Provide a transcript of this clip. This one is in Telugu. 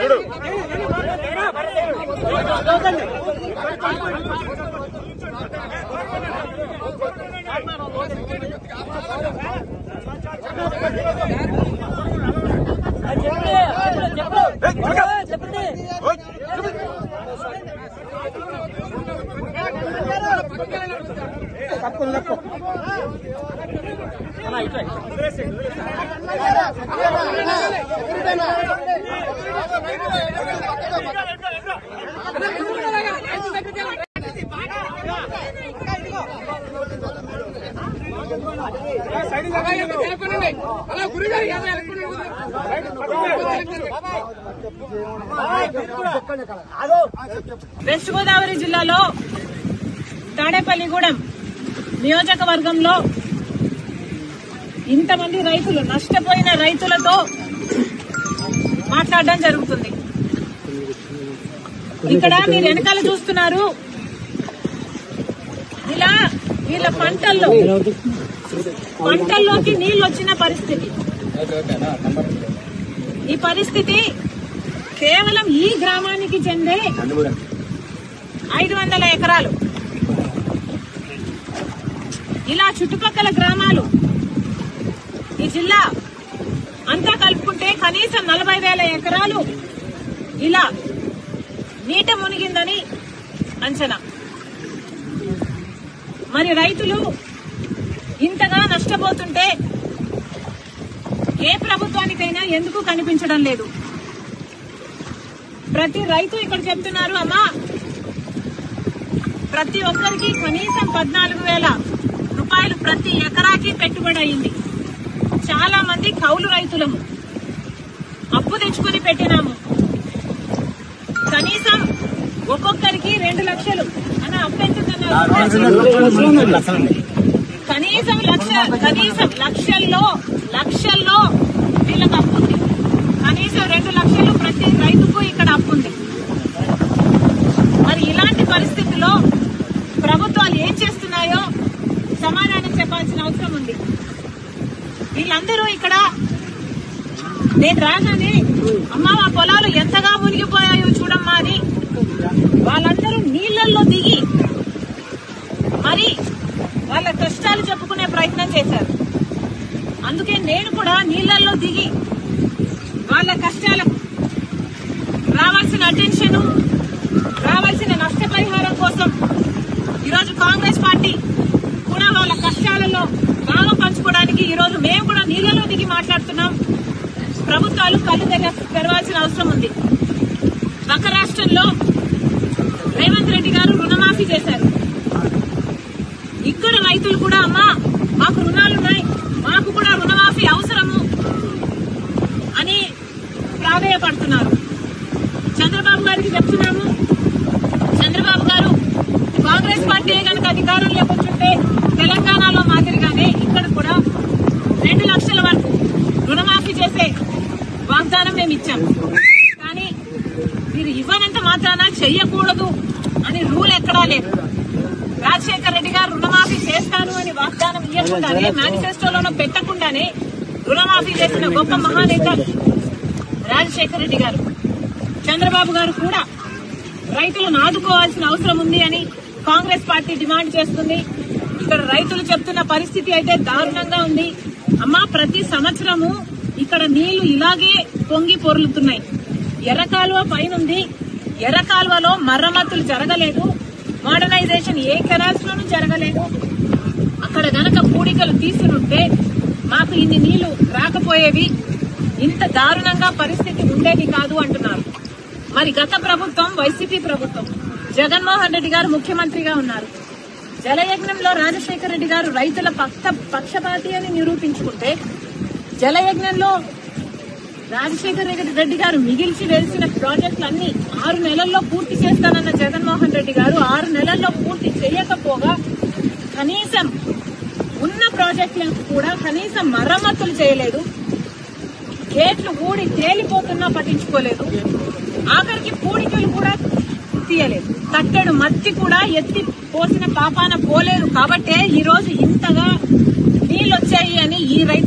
చూడు వెస్ట్ గోదావరి జిల్లాలో తాడేపల్లిగూడెం నియోజకవర్గంలో ఇంతమంది రైతులు నష్టపోయిన రైతులతో మాట్లాడడం జరుగుతుంది. ఇక్కడ మీరు వెనకాల చూస్తున్నారు, ఇలా వీళ్ళ పంటల్లోకి నీళ్లు వచ్చిన పరిస్థితి. ఈ పరిస్థితి కేవలం ఈ గ్రామానికి చెందే 500 ఎకరాలు. ఇలా చుట్టుపక్కల గ్రామాలు ఈ జిల్లా అంతా కలుపుకుంటే కనీసం 40,000 ఎకరాలు ఇలా నీట మునిగిందని అంచనా. మరి రైతులు ఇంతగా నష్టపోతుంటే ఏ ప్రభుత్వానికైనా ఎందుకు కనిపించడం లేదు? ప్రతి రైతు ఇక్కడ చెప్తున్నారు, అమ్మా ప్రతి ఒక్కరికి కనీసం 14,000 రూపాయలు ప్రతి ఎకరాకి పెట్టుబడి అయింది. చాలా మంది కౌలు రైతులము, అప్పు తెచ్చుకుని పెట్టినాము. కనీసం ఒక్కొక్కరికి 2 లక్షలు అని అప్పు ఎంతున్నారు. కనీసం లక్షల్లో వీళ్ళకి అప్పు ఉంది. కనీసం 2 లక్షలు ప్రతి రైతుకు ఇక్కడ అప్పు ఉంది. మరి ఇలాంటి పరిస్థితుల్లో ప్రభుత్వాలు ఏం చేస్తున్నాయో సమాధానం చెప్పాల్సిన అవసరం ఉంది. వీళ్ళందరూ ఇక్కడ నేను రాగానే అమ్మ మా పొలాలు ఎంతగా మునిగిపోయాయో చూడమ్మా అని వాళ్ళందరూ నీళ్లలో దిగి మరి వాళ్ళ కష్టాలు చెప్పుకునే ప్రయత్నం చేశారు. అందుకే నేను కూడా నీళ్లలో దిగి వాళ్ళ కష్టాలకు రావాల్సిన అటెన్షన్, రావాల్సిన నష్టపరిహారం కోసం ఈరోజు కాంగ్రెస్ పార్టీ కూడా వాళ్ళ కష్టాలలో భాగం పంచుకోవడానికి ఈరోజు మేము కూడా నీళ్లలో దిగి మాట్లాడుతున్నాం. ప్రభుత్వాలు కళ్ళు తెరవాల్సిన అవసరం ఉంది. పక్క రాష్ట్రంలో రేవంత్ రెడ్డి గారు రుణమాఫీ చేశారు. ఇక్కడ రైతులు కూడా అమ్మా మాకు రుణాలున్నాయి, మాకు కూడా రుణమాఫీ అవసరము అని ప్రాధేయపడుతున్నారు. చంద్రబాబు గారికి చెప్తున్నాము, చంద్రబాబు గారు కాంగ్రెస్ పార్టీ కనుక అధికారంలోకి వచ్చుంటే తెలంగాణలో మాదిరిగానే ఇక్కడ కూడా 2 లక్షల వరకు రుణమాఫీ చేసే వాగ్దానం మేము ఇచ్చాం. కానీ మీరు ఇవ్వనంత మాత్రాన చెయ్యకూడదు అని రూల్ ఎక్కడా లేదు. రాజశేఖర రెడ్డి గారు రుణమాఫీ చేస్తాను అని వాగ్దానం ఇవ్వకుండానే, మేనిఫెస్టోలోనూ పెట్టకుండానే రుణమాఫీ చేసిన గొప్ప మహానేత రాజశేఖర రెడ్డి గారు. చంద్రబాబు గారు కూడా రైతులను ఆదుకోవాల్సిన అవసరం ఉంది అని కాంగ్రెస్ పార్టీ డిమాండ్ చేస్తుంది. ఇక్కడ రైతులు చెప్తున్న పరిస్థితి అయితే దారుణంగా ఉంది. అమ్మా ప్రతి సంవత్సరము ఇక్కడ నీళ్లు ఇలాగే పొంగి పొర్లుతున్నాయి. ఎర్రకాలువ పైనుంది, ఎర్రకాలువలో మరమ్మతులు జరగలేదు, మోడర్నైజేషన్ ఏ కెనాల్స్ లోనూ జరగలేదు. అక్కడ గనక పూడికలు తీసుకుంటే మాకు ఇన్ని నీళ్లు రాకపోయేవి, ఇంత దారుణంగా పరిస్థితి ఉండేది కాదు అంటున్నారు. మరి గత ప్రభుత్వం వైసీపీ ప్రభుత్వం, జగన్మోహన్ రెడ్డి గారు ముఖ్యమంత్రిగా ఉన్నారు. జలయజ్ఞంలో రాజశేఖర రెడ్డి గారు రైతుల పక్షపాతి అని నిరూపించుకుంటే, జలయజ్ఞంలో రాజశేఖర రెడ్డి గారు మిగిల్చి వేసిన ప్రాజెక్టులన్నీ 6 నెలల్లో పూర్తి చేస్తానన్న జగన్మోహన్ రెడ్డి గారు 6 నెలల్లో పూర్తి చేయకపోగా కనీసం ఉన్న ప్రాజెక్టులకు కూడా కనీసం మరమ్మతులు చేయలేదు. గేట్లు ఊడి తేలిపోతున్నా పట్టించుకోలేదు. ఆఖరికి పూడికలు కూడా తీయలేదు. కట్టెడు మట్టి కూడా ఎత్తి పోసిన పాపాన పోలేదు. కాబట్టే ఈ రోజు ఇంతగా నీళ్లు వచ్చాయి ఉన్నాయని ఈ రైతు